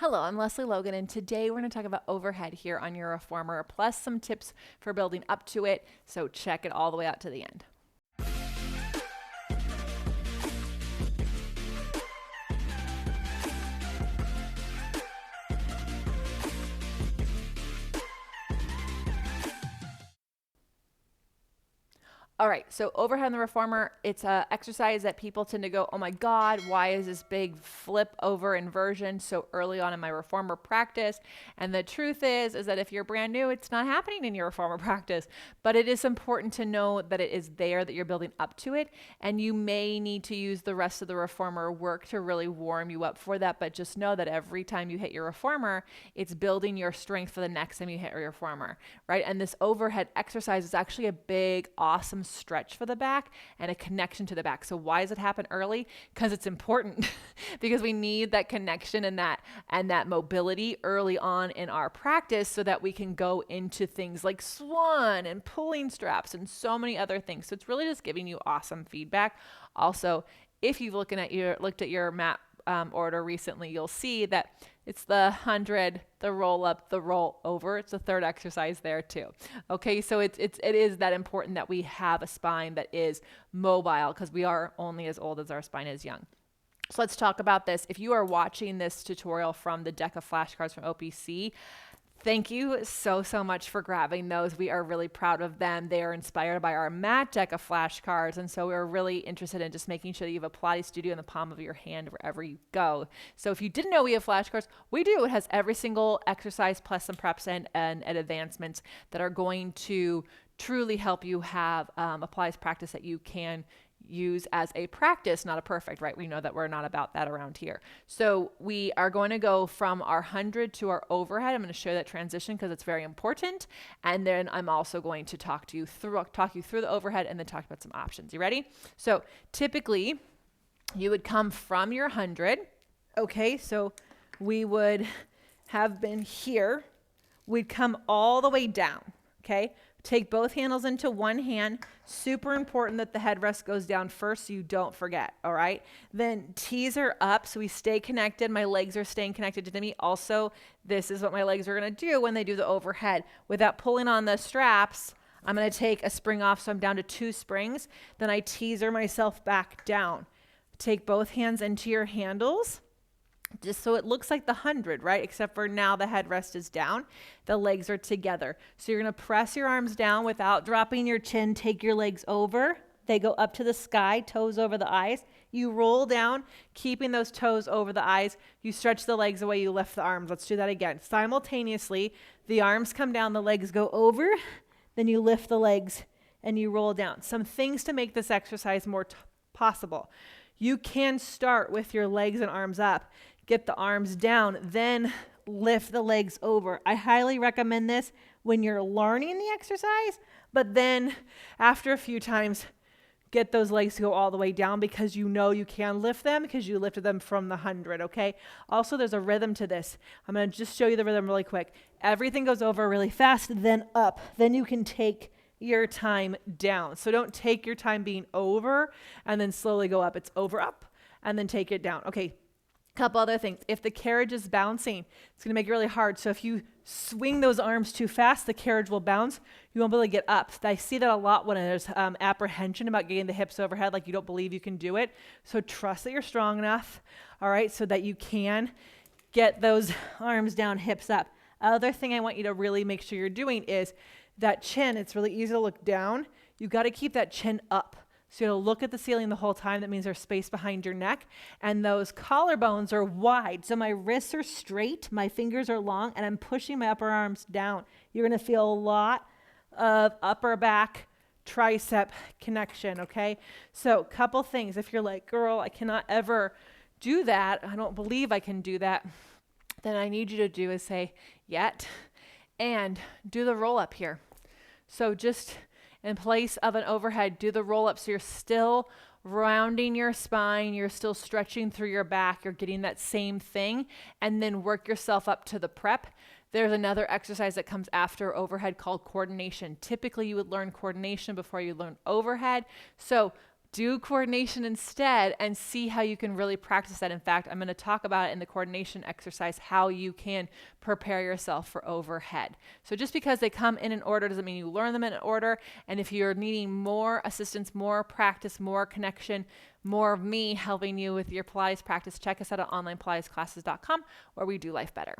Hello, I'm Lesley Logan, and today we're going to talk about overhead here on your reformer, plus some tips for building up to it. So check it all the way out to the end. All right, so overhead in the reformer, it's an exercise that people tend to go, oh my God, why is this big flip over inversion so early on in my reformer practice? And the truth is that if you're brand new, it's not happening in your reformer practice, but it is important to know that it is there, that you're building up to it, and you may need to use the rest of the reformer work to really warm you up for that, but just know that every time you hit your reformer, it's building your strength for the next time you hit your reformer, right? And this overhead exercise is actually a big, awesome stretch for the back and a connection to the back. So why does it happen early? Because it's important because we need that connection and that mobility early on in our practice so that we can go into things like swan and pulling straps and so many other things. So it's really just giving you awesome feedback. Also, if you've looked at your mat order recently, you'll see that it's the 100, the roll up, the roll over. It's the third exercise there too. Okay, so it is that important that we have a spine that is mobile because we are only as old as our spine is young. So let's talk about this. If you are watching this tutorial from the deck of flashcards from OPC, thank you so much for grabbing those. We are really proud of them. They are inspired by our mat deck of flashcards, and so we're really interested in just making sure that you have a Pilates studio in the palm of your hand wherever you go. So if you didn't know we have flashcards, we do. It has every single exercise plus some preps and advancements that are going to truly help you have a Pilates practice that you can use as a practice, not a perfect, right? We know that we're not about that around here. So we are going to go from our 100 to our overhead. I'm going to show that transition because it's very important. And then I'm also going to talk you through the overhead and then talk about some options. You ready? So typically you would come from your 100. Okay, so we would have been here. We'd come all the way down. Okay. Take both handles into one hand. Super important that the headrest goes down first so you don't forget, all right? Then teaser up so we stay connected. My legs are staying connected to me. Also, this is what my legs are going to do when they do the overhead. Without pulling on the straps, I'm going to take a spring off so I'm down to 2 springs. Then I teaser myself back down. Take both hands into your handles. Just so it looks like the 100, right? Except for now the headrest is down. The legs are together. So you're going to press your arms down without dropping your chin. Take your legs over. They go up to the sky, toes over the eyes. You roll down, keeping those toes over the eyes. You stretch the legs away. You lift the arms. Let's do that again. Simultaneously, the arms come down, the legs go over. Then you lift the legs and you roll down. Some things to make this exercise more possible. You can start with your legs and arms up. Get the arms down, then lift the legs over. I highly recommend this when you're learning the exercise, but then after a few times, get those legs to go all the way down because you know you can lift them because you lifted them from the 100, okay? Also, there's a rhythm to this. I'm going to just show you the rhythm really quick. Everything goes over really fast, then up. Then you can take your time down. So don't take your time being over and then slowly go up. It's over, up, and then take it down. Okay. Couple other things. If the carriage is bouncing, it's going to make it really hard. So if you swing those arms too fast, the carriage will bounce. You won't be able to get up. I see that a lot when there's apprehension about getting the hips overhead, like you don't believe you can do it. So trust that you're strong enough, all right, so that you can get those arms down, hips up. Other thing I want you to really make sure you're doing is that chin. It's really easy to look down. You've got to keep that chin up. So you'll look at the ceiling the whole time. That means there's space behind your neck. And those collarbones are wide. So my wrists are straight, my fingers are long, and I'm pushing my upper arms down. You're going to feel a lot of upper back tricep connection, okay? So couple things. If you're like, girl, I cannot ever do that. I don't believe I can do that. Then I need you to do is say, yet, and do the roll up here. So just in place of an overhead, do the roll up so you're still rounding your spine, you're still stretching through your back, you're getting that same thing, and then work yourself up to the prep. There's another exercise that comes after overhead called coordination. Typically, you would learn coordination before you learn overhead. So do coordination instead and see how you can really practice that. In fact, I'm going to talk about it in the coordination exercise, how you can prepare yourself for overhead. So just because they come in an order doesn't mean you learn them in an order. And if you're needing more assistance, more practice, more connection, more of me helping you with your Pilates practice, check us out at onlinepilatesclasses.com, where we do life better.